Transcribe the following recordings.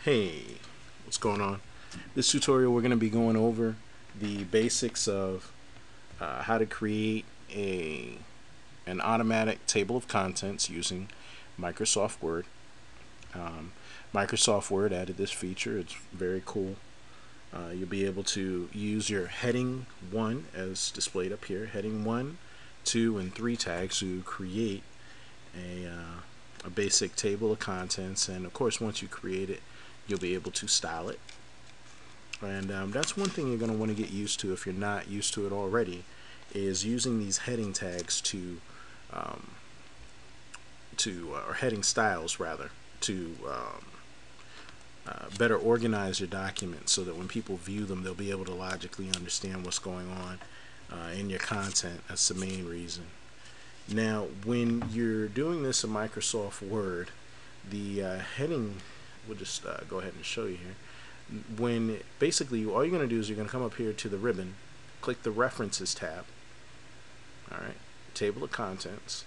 Hey, what's going on? This tutorial we're going to be going over the basics of how to create an automatic table of contents using Microsoft Word. Um, Microsoft Word added this feature. It's very cool. You'll be able to use your heading 1 as displayed up here, heading 1, 2, and 3 tags to create a basic table of contents, and of course once you create it you'll be able to style it. And that's one thing you're going to want to get used to if you're not used to it already, is using these heading tags um, or heading styles rather, to better organize your documents so that when people view them they'll be able to logically understand what's going on in your content. That's the main reason. Now when you're doing this in Microsoft Word, the heading, we'll just go ahead and show you here. When basically all you're going to do is you're going to come up here to the ribbon, click the References tab, alright, Table of Contents,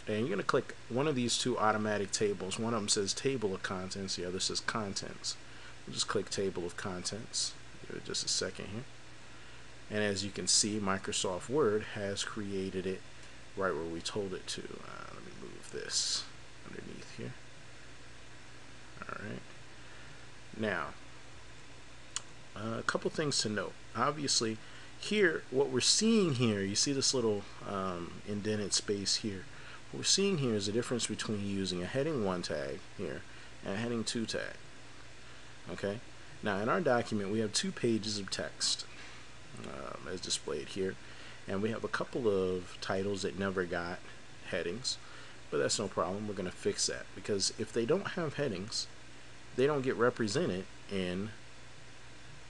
and you're going to click one of these two automatic tables. One of them says Table of Contents, the other says Contents. We'll just click Table of Contents. Give it just a second here. And as you can see, Microsoft Word has created it right where we told it to. Let me move this underneath here. Alright. Now, a couple things to note. Obviously, here, what we're seeing here, you see this little indented space here. What we're seeing here is the difference between using a heading 1 tag here and a heading 2 tag. Okay? Now, in our document, we have 2 pages of text as displayed here, and we have a couple of titles that never got headings, but that's no problem. We're going to fix that, because if they don't have headings, they don't get represented in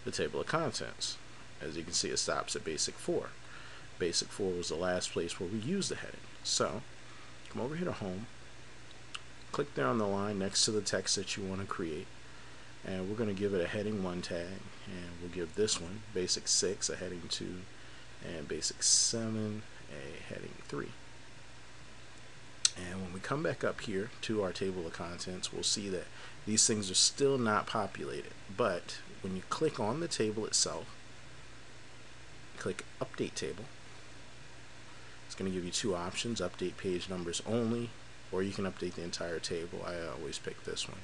the table of contents. As you can see, it stops at basic 4. Basic 4 was the last place where we used the heading. So come over here to Home, click there on the line next to the text that you want to create, and we're going to give it a heading 1 tag, and we'll give this one basic 6 a heading 2, and basic 7 a heading 3. And when we come back up here to our table of contents, we'll see that these things are still not populated. But when you click on the table itself, click Update Table, it's going to give you 2 options: update page numbers only, or you can update the entire table. I always pick this one,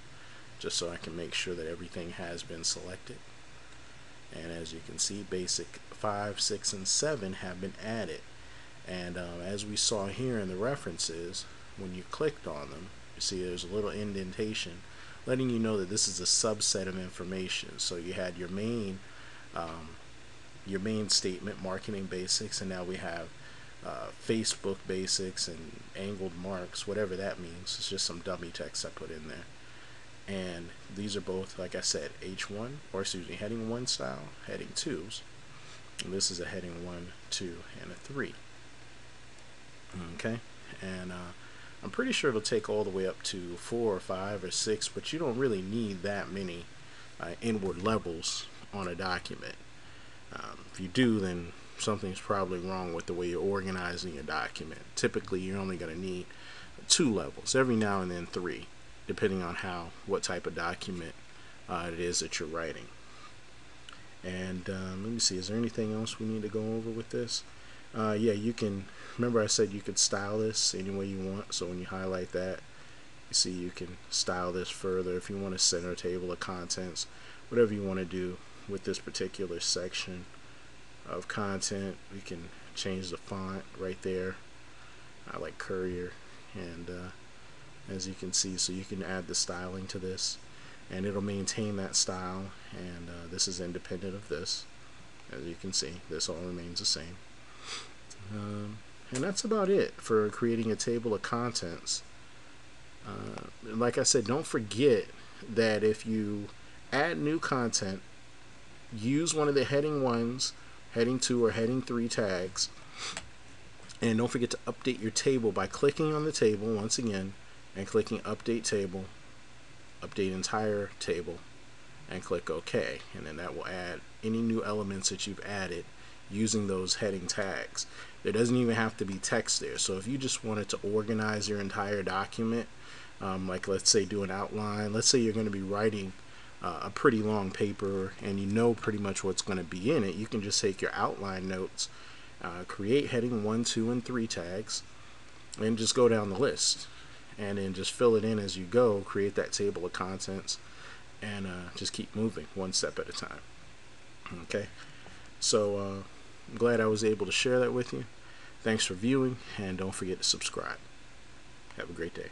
just so I can make sure that everything has been selected. And as you can see, basic 5, 6, and 7 have been added. And as we saw here in the references, when you clicked on them, you see there's a little indentation letting you know that this is a subset of information. So you had your main statement, marketing basics, and now we have Facebook basics and angled marks, whatever that means. It's just some dummy text I put in there. And these are both, like I said, H1, or excuse me, heading 1 style, heading 2s. And this is a heading 1, 2, and a 3. Okay, and I'm pretty sure it'll take all the way up to 4 or 5 or 6, but you don't really need that many inward levels on a document. If you do, then something's probably wrong with the way you're organizing your document. Typically, you're only going to need 2 levels, every now and then 3, depending on what type of document it is that you're writing. And let me see, is there anything else we need to go over with this? Yeah, you can, remember I said you could style this any way you want. So when you highlight that, you see you can style this further if you want to center a table of contents, whatever you want to do with this particular section of content. We can change the font right there. I like Courier, and as you can see, so you can add the styling to this and it'll maintain that style, and this is independent of this. As you can see, this all remains the same. And that's about it for creating a table of contents. Like I said, don't forget that if you add new content, use one of the heading 1s, heading 2, or heading 3 tags, and don't forget to update your table by clicking on the table once again and clicking Update Table, Update Entire Table, and click OK, and then that will add any new elements that you've added using those heading tags. There doesn't even have to be text there, so if you just wanted to organize your entire document Like let's say do an outline. Let's say you're going to be writing a pretty long paper and you know pretty much what's going to be in it. You can just take your outline notes, create heading 1, 2, and 3 tags, and just go down the list, and then just fill it in as you go. Create that table of contents, and just keep moving one step at a time. Okay, so I'm glad I was able to share that with you. Thanks for viewing, and don't forget to subscribe. Have a great day.